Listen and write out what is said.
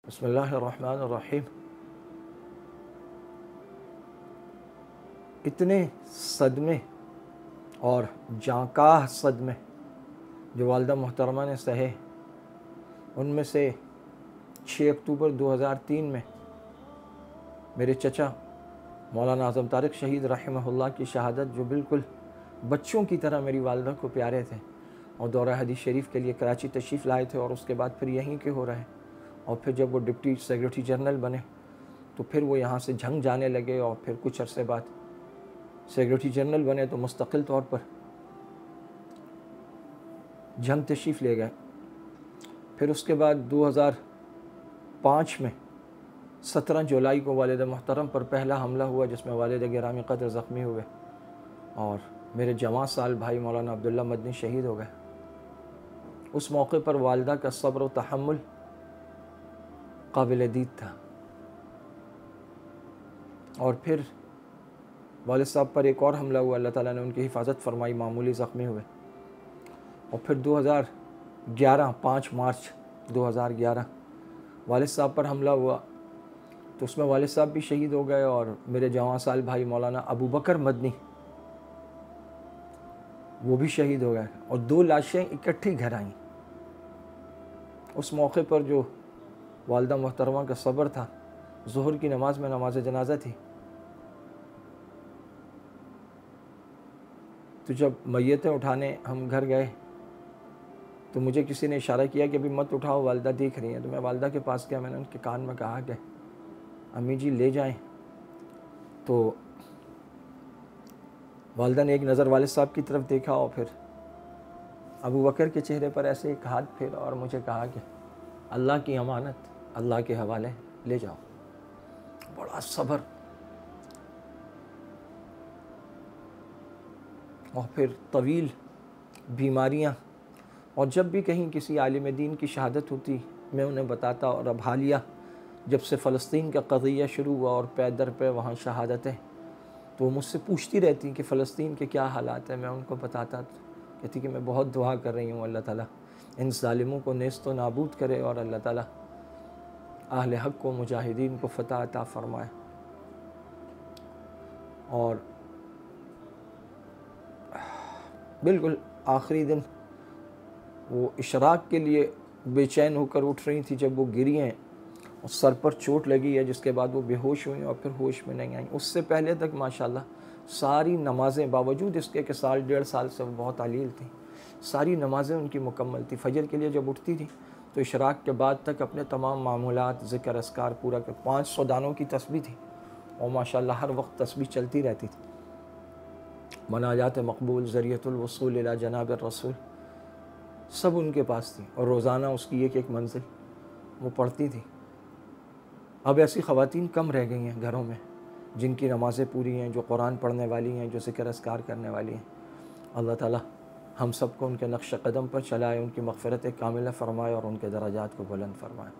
بسم اللہ الرحمن الرحیم۔ اتنے صدمے اور جانکاہ صدمے جو والدہ محترمہ نے سہے، ان میں سے 6 اکتوبر 2003 میں میرے چچا مولانا اعظم طارق شہید رحمہ اللہ کی شہادت، جو بالکل بچوں کی طرح میری والدہ کو پیارے تھے اور دورہ حدیث شریف کے لیے کراچی تشریف لائے تھے، اور اس کے بعد پھر یہیں کے ہو رہے، اور پھر جب وہ ڈپٹی سیکریٹری جنرل بنے تو پھر وہ یہاں سے جھنگ جانے لگے، اور پھر کچھ عرصے بعد سیکریٹری جنرل بنے تو مستقل طور پر جھنگ تشریف لے گئے۔ پھر اس کے بعد 2005 میں 17 جولائی کو والد محترم پر پہلا حملہ ہوا، جس میں والد گرامی قدر زخمی ہوئے اور میرے جوان سال بھائی مولانا عبداللہ مدنی شہید ہو گئے۔ اس موقع پر والدہ کا صبر و تحمل قابل دید تھا، اور پھر والد صاحب پر ایک اور حملہ ہوا، اللہ تعالیٰ نے ان کی حفاظت فرمائی، معمولی زخمی ہوئے۔ اور پھر 2011 5 مارچ 2011 والد صاحب پر حملہ ہوا تو اس میں والد صاحب بھی شہید ہو گئے، اور میرے جوان سال بھائی مولانا ابو بکر مدنی وہ بھی شہید ہو گئے، اور 2 لاشیں اکٹھی گھر آئیں۔ اس موقع پر جو والدہ محترمہ کا صبر تھا، ظہر کی نماز میں نماز جنازہ تھی، تو جب میتیں اٹھانے ہم گھر گئے تو مجھے کسی نے اشارہ کیا کہ ابھی مت اٹھاؤ، والدہ دیکھ رہی ہیں۔ تو میں والدہ کے پاس گیا، میں نے ان کے کان میں کہا کہ امی جی لے جائیں۔ تو والدہ نے ایک نظر والد صاحب کی طرف دیکھا، اور پھر ابو بکر کے چہرے پر ایسے ایک ہاتھ پھیرا اور مجھے کہا کہ اللہ کی امانت اللہ کے حوالے، لے جاؤ۔ بڑا صبر، اور پھر طویل بیماریاں، اور جب بھی کہیں کسی عالم دین کی شہادت ہوتی میں انہیں بتاتا، اور اب حالیہ جب سے فلسطین کا قضیہ شروع ہوا اور پے در پہ وہاں شہادتیں، تو وہ مجھ سے پوچھتی رہتی کہ فلسطین کے کیا حالات ہیں۔ میں ان کو بتاتا، کہتی کہ میں بہت دعا کر رہی ہوں اللہ تعالیٰ ان ظالموں کو نیست و نابود کرے، اور اللہ تعالیٰ اہل حق کو، مجاہدین کو فتح عطا فرمائے۔ اور بالکل آخری دن وہ اشراق کے لیے بے چین ہو کر اٹھ رہی تھی، جب وہ گری ہیں اور سر پر چوٹ لگی ہے، جس کے بعد وہ بے ہوش ہوئیں اور پھر ہوش میں نہیں آئیں۔ اس سے پہلے تک ماشاءاللہ ساری نمازیں، باوجود اس کے کہ 1.5 سال سے وہ بہت علیل تھیں، ساری نمازیں ان کی مکمل تھی۔ فجر کے لیے جب اٹھتی تھی تو اشراق کے بعد تک اپنے تمام معمولات، ذکر اذکار پورا کر، 500 دانوں کی تسبیح تھی، اور ماشاءاللہ ہر وقت تسبیح چلتی رہتی تھی۔ مناجات مقبول، ذریعۃ الوصول الی جناب الرسول، سب ان کے پاس تھی، اور روزانہ اس کی ایک منزل وہ پڑھتی تھی۔ اب ایسی خواتین کم رہ گئی ہیں گھروں میں جن کی نمازیں پوری ہیں، جو قرآن پڑھنے والی ہیں، جو ذکر اذکار کرنے والی ہیں۔ اللہ تعالیٰ ہم سب کو ان کے نقش قدم پر چلائے، ان کی مغفرت کاملہ فرمائے اور ان کے درجات کو بلند فرمائے۔